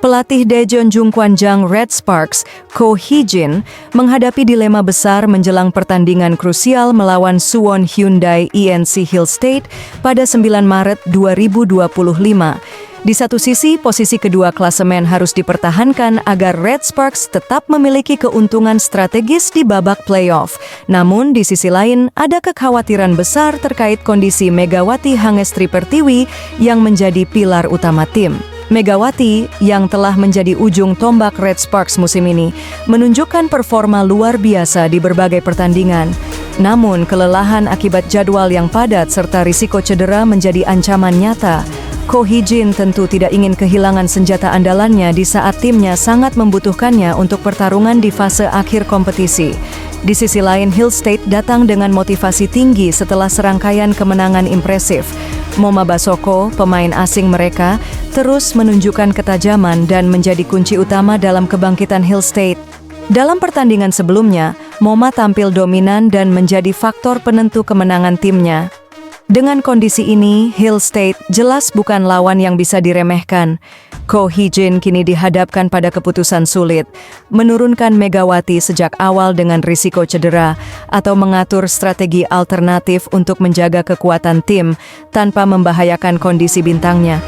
Pelatih Daejeon Jungkwanjang Red Sparks, Ko Hee-jin, menghadapi dilema besar menjelang pertandingan krusial melawan Suwon Hyundai ENC Hill State pada 9 Maret 2025. Di satu sisi, posisi kedua klasemen harus dipertahankan agar Red Sparks tetap memiliki keuntungan strategis di babak playoff. Namun, di sisi lain, ada kekhawatiran besar terkait kondisi Megawati Hangestri Pertiwi yang menjadi pilar utama tim. Megawati, yang telah menjadi ujung tombak Red Sparks musim ini, menunjukkan performa luar biasa di berbagai pertandingan. Namun, kelelahan akibat jadwal yang padat serta risiko cedera menjadi ancaman nyata. Ko Hee-jin tentu tidak ingin kehilangan senjata andalannya di saat timnya sangat membutuhkannya untuk pertarungan di fase akhir kompetisi. Di sisi lain, Hill State datang dengan motivasi tinggi setelah serangkaian kemenangan impresif. Moma Basoko, pemain asing mereka, terus menunjukkan ketajaman dan menjadi kunci utama dalam kebangkitan Hill State. Dalam pertandingan sebelumnya, Moma tampil dominan dan menjadi faktor penentu kemenangan timnya. Dengan kondisi ini, Hill State jelas bukan lawan yang bisa diremehkan. Ko Hee-jin kini dihadapkan pada keputusan sulit, menurunkan Megawati sejak awal dengan risiko cedera, atau mengatur strategi alternatif untuk menjaga kekuatan tim tanpa membahayakan kondisi bintangnya.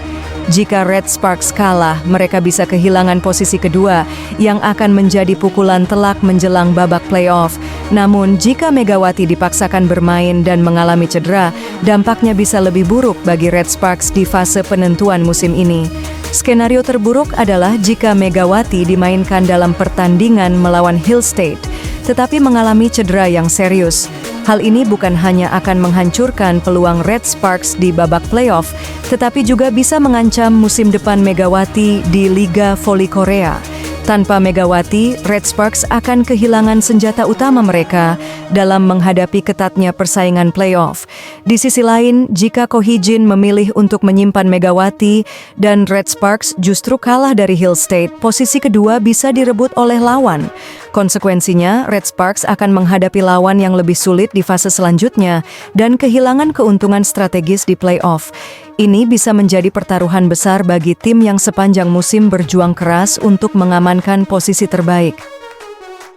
Jika Red Sparks kalah, mereka bisa kehilangan posisi kedua yang akan menjadi pukulan telak menjelang babak playoff. Namun, jika Megawati dipaksakan bermain dan mengalami cedera, dampaknya bisa lebih buruk bagi Red Sparks di fase penentuan musim ini. Skenario terburuk adalah jika Megawati dimainkan dalam pertandingan melawan Hill State, tetapi mengalami cedera yang serius. Hal ini bukan hanya akan menghancurkan peluang Red Sparks di babak playoff, tetapi juga bisa mengancam musim depan Megawati di Liga Voli Korea. Tanpa Megawati, Red Sparks akan kehilangan senjata utama mereka dalam menghadapi ketatnya persaingan playoff. Di sisi lain, jika Ko Hee-jin memilih untuk menyimpan Megawati dan Red Sparks justru kalah dari Hill State, posisi kedua bisa direbut oleh lawan. Konsekuensinya, Red Sparks akan menghadapi lawan yang lebih sulit di fase selanjutnya dan kehilangan keuntungan strategis di playoff. Ini bisa menjadi pertaruhan besar bagi tim yang sepanjang musim berjuang keras untuk mengamankan posisi terbaik.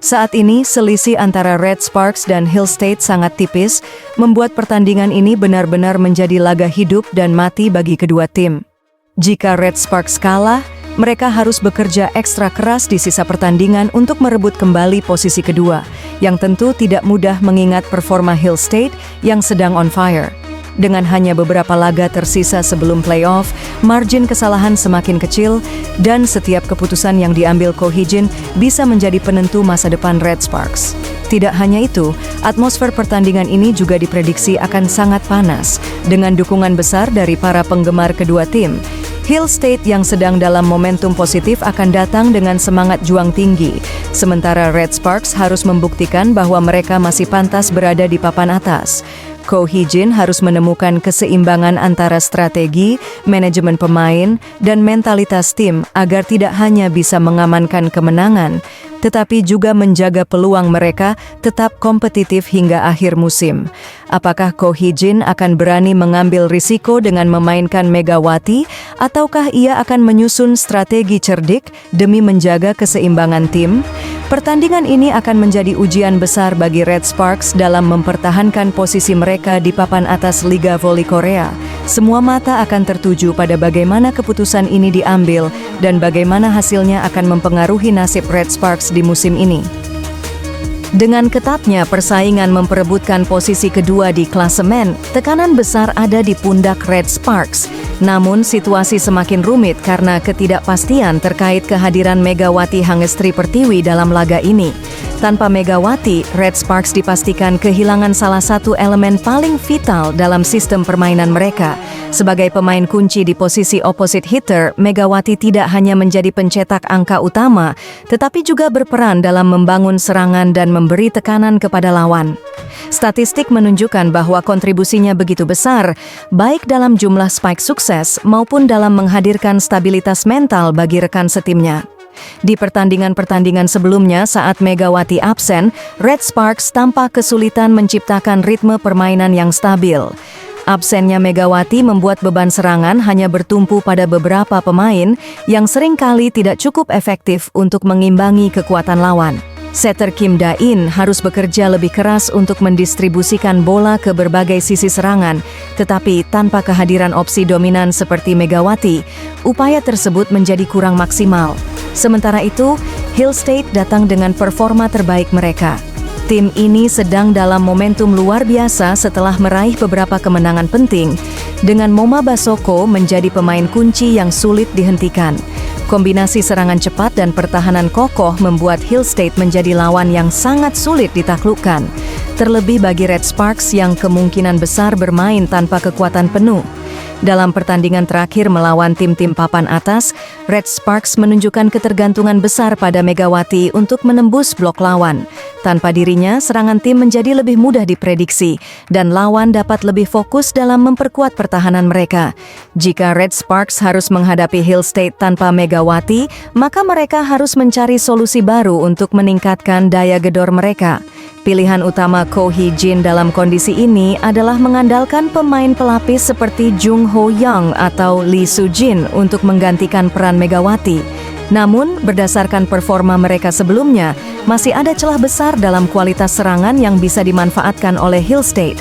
Saat ini, selisih antara Red Sparks dan Hill State sangat tipis, membuat pertandingan ini benar-benar menjadi laga hidup dan mati bagi kedua tim. Jika Red Sparks kalah, mereka harus bekerja ekstra keras di sisa pertandingan untuk merebut kembali posisi kedua, yang tentu tidak mudah mengingat performa Hill State yang sedang on fire. Dengan hanya beberapa laga tersisa sebelum playoff, margin kesalahan semakin kecil, dan setiap keputusan yang diambil Ko Hee-jin bisa menjadi penentu masa depan Red Sparks. Tidak hanya itu, atmosfer pertandingan ini juga diprediksi akan sangat panas, dengan dukungan besar dari para penggemar kedua tim. Hill State yang sedang dalam momentum positif akan datang dengan semangat juang tinggi, sementara Red Sparks harus membuktikan bahwa mereka masih pantas berada di papan atas. Ko Hee-jin harus menemukan keseimbangan antara strategi, manajemen pemain, dan mentalitas tim agar tidak hanya bisa mengamankan kemenangan, tetapi juga menjaga peluang mereka tetap kompetitif hingga akhir musim. Apakah Ko Hee-jin akan berani mengambil risiko dengan memainkan Megawati, ataukah ia akan menyusun strategi cerdik demi menjaga keseimbangan tim? Pertandingan ini akan menjadi ujian besar bagi Red Sparks dalam mempertahankan posisi mereka di papan atas Liga Voli Korea. Semua mata akan tertuju pada bagaimana keputusan ini diambil dan bagaimana hasilnya akan mempengaruhi nasib Red Sparks di musim ini. Dengan ketatnya persaingan memperebutkan posisi kedua di klasemen, tekanan besar ada di pundak Red Sparks. Namun situasi semakin rumit karena ketidakpastian terkait kehadiran Megawati Hangestri Pertiwi dalam laga ini. Tanpa Megawati, Red Sparks dipastikan kehilangan salah satu elemen paling vital dalam sistem permainan mereka. Sebagai pemain kunci di posisi opposite hitter, Megawati tidak hanya menjadi pencetak angka utama, tetapi juga berperan dalam membangun serangan dan memberi tekanan kepada lawan. Statistik menunjukkan bahwa kontribusinya begitu besar, baik dalam jumlah spike sukses maupun dalam menghadirkan stabilitas mental bagi rekan setimnya. Di pertandingan-pertandingan sebelumnya saat Megawati absen, Red Sparks tampak kesulitan menciptakan ritme permainan yang stabil. Absennya Megawati membuat beban serangan hanya bertumpu pada beberapa pemain yang seringkali tidak cukup efektif untuk mengimbangi kekuatan lawan. Setter Kim Da-in harus bekerja lebih keras untuk mendistribusikan bola ke berbagai sisi serangan, tetapi tanpa kehadiran opsi dominan seperti Megawati, upaya tersebut menjadi kurang maksimal. Sementara itu, Hill State datang dengan performa terbaik mereka. Tim ini sedang dalam momentum luar biasa setelah meraih beberapa kemenangan penting, dengan Moma Basoko menjadi pemain kunci yang sulit dihentikan. Kombinasi serangan cepat dan pertahanan kokoh membuat Hill State menjadi lawan yang sangat sulit ditaklukkan. Terlebih bagi Red Sparks yang kemungkinan besar bermain tanpa kekuatan penuh. Dalam pertandingan terakhir melawan tim-tim papan atas, Red Sparks menunjukkan ketergantungan besar pada Megawati untuk menembus blok lawan. Tanpa dirinya, serangan tim menjadi lebih mudah diprediksi, dan lawan dapat lebih fokus dalam memperkuat pertahanan mereka. Jika Red Sparks harus menghadapi Hill State tanpa Megawati, maka mereka harus mencari solusi baru untuk meningkatkan daya gedor mereka. Pilihan utama Ko Hee-jin dalam kondisi ini adalah mengandalkan pemain pelapis seperti Jung Ho-young atau Lee Soo-jin untuk menggantikan peran Megawati. Namun, berdasarkan performa mereka sebelumnya, masih ada celah besar dalam kualitas serangan yang bisa dimanfaatkan oleh Hill State.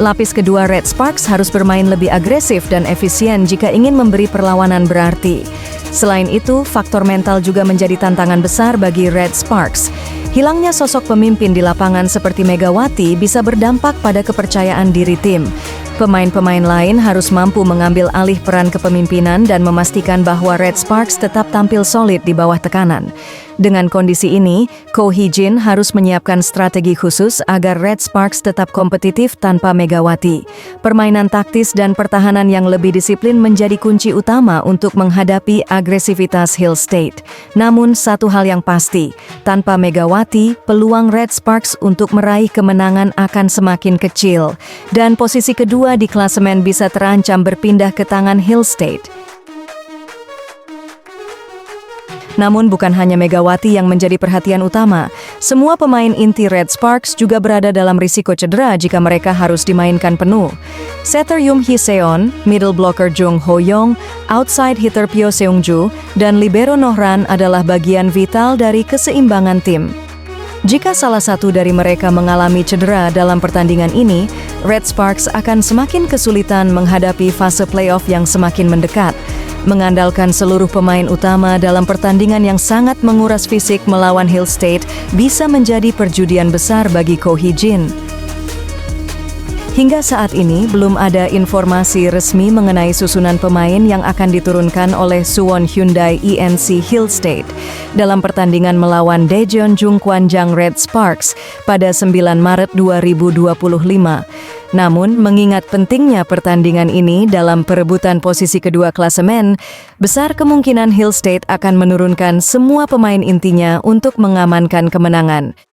Lapis kedua Red Sparks harus bermain lebih agresif dan efisien jika ingin memberi perlawanan berarti. Selain itu, faktor mental juga menjadi tantangan besar bagi Red Sparks. Hilangnya sosok pemimpin di lapangan seperti Megawati bisa berdampak pada kepercayaan diri tim. Pemain-pemain lain harus mampu mengambil alih peran kepemimpinan dan memastikan bahwa Red Sparks tetap tampil solid di bawah tekanan. Dengan kondisi ini, Ko Hee-jin harus menyiapkan strategi khusus agar Red Sparks tetap kompetitif tanpa Megawati. Permainan taktis dan pertahanan yang lebih disiplin menjadi kunci utama untuk menghadapi agresivitas Hill State. Namun satu hal yang pasti, tanpa Megawati, peluang Red Sparks untuk meraih kemenangan akan semakin kecil, dan posisi kedua di klasemen bisa terancam berpindah ke tangan Hill State. Namun bukan hanya Megawati yang menjadi perhatian utama. Semua pemain inti Red Sparks juga berada dalam risiko cedera jika mereka harus dimainkan penuh. Setter Yoon Hee-seon, middle blocker Jung Ho-young, outside hitter Pyo Seung-ju, dan libero Nohran adalah bagian vital dari keseimbangan tim. Jika salah satu dari mereka mengalami cedera dalam pertandingan ini, Red Sparks akan semakin kesulitan menghadapi fase playoff yang semakin mendekat. Mengandalkan seluruh pemain utama dalam pertandingan yang sangat menguras fisik melawan Hill State bisa menjadi perjudian besar bagi Ko Hee-jin. Hingga saat ini, belum ada informasi resmi mengenai susunan pemain yang akan diturunkan oleh Suwon Hyundai INC Hill State dalam pertandingan melawan Daejeon Jungkwanjang Red Sparks pada 9 Maret 2025. Namun, mengingat pentingnya pertandingan ini dalam perebutan posisi kedua klasemen, besar kemungkinan Hill State akan menurunkan semua pemain intinya untuk mengamankan kemenangan.